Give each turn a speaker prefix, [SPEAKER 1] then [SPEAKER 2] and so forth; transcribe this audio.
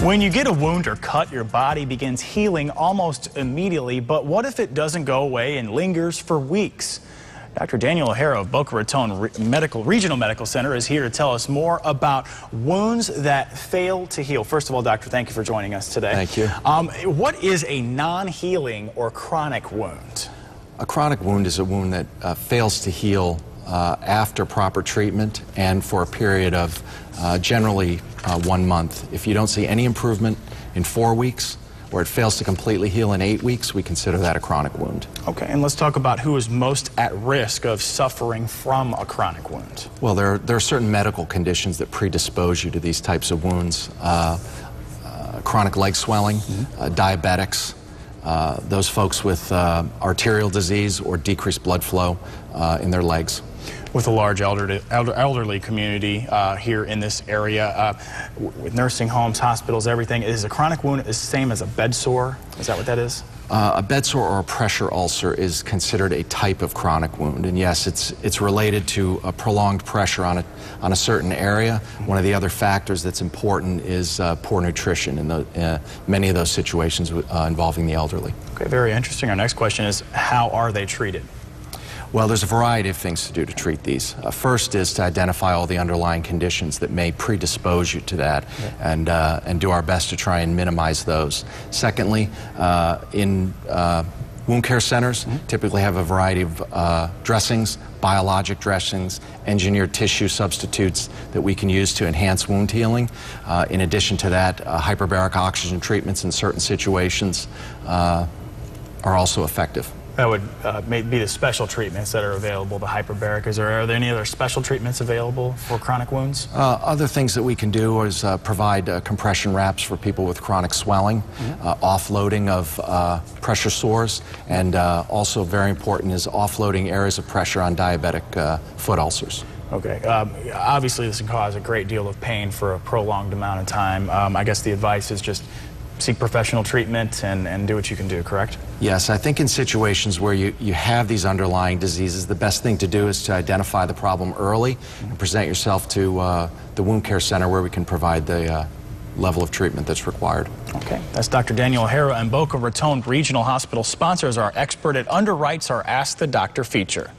[SPEAKER 1] When you get a wound or cut, your body begins healing almost immediately, but what if it doesn't go away and lingers for weeks? Dr. Daniel O'Hara of Boca Raton Regional Medical Center is here to tell us more about wounds that fail to heal. First of all, doctor, thank you for joining us today.
[SPEAKER 2] Thank you.
[SPEAKER 1] What is a non-healing or chronic wound?
[SPEAKER 2] A chronic wound is a wound that fails to heal after proper treatment and for a period of generally 1 month. If you don't see any improvement in 4 weeks, or it fails to completely heal in 8 weeks, we consider that a chronic wound.
[SPEAKER 1] Okay, and let's talk about who is most at risk of suffering from a chronic wound.
[SPEAKER 2] Well, there are certain medical conditions that predispose you to these types of wounds. Chronic leg swelling, diabetics, those folks with arterial disease or decreased blood flow in their legs.
[SPEAKER 1] With a large elderly community here in this area, with nursing homes, hospitals, everything, is a chronic wound the same as a bed sore? Is that what that is?
[SPEAKER 2] A bed sore or a pressure ulcer is considered a type of chronic wound, and yes, it's related to a prolonged pressure on a certain area. One of the other factors that's important is poor nutrition in many of those situations involving the elderly.
[SPEAKER 1] Okay, very interesting. Our next question is, how are they treated?
[SPEAKER 2] Well, there's a variety of things to do to treat these. First is to identify all the underlying conditions that may predispose you to that, and do our best to try and minimize those. Secondly, in wound care centers, typically have a variety of dressings, biologic dressings, engineered tissue substitutes that we can use to enhance wound healing. In addition to that, hyperbaric oxygen treatments in certain situations are also effective.
[SPEAKER 1] That would be the special treatments that are available, the hyperbaric. Are there any other special treatments available for chronic wounds?
[SPEAKER 2] Other things that we can do is provide compression wraps for people with chronic swelling, offloading of pressure sores, and also very important is offloading areas of pressure on diabetic foot ulcers.
[SPEAKER 1] Okay. Obviously, this can cause a great deal of pain for a prolonged amount of time. I guess the advice is just seek professional treatment and do what you can do, correct?
[SPEAKER 2] Yes, I think in situations where you have these underlying diseases, the best thing to do is to identify the problem early and present yourself to the wound care center where we can provide the level of treatment that's required.
[SPEAKER 1] Okay, that's Dr. Daniel O'Hara, and Boca Raton Regional Hospital sponsors our expert at Underwrites our Ask the Doctor feature.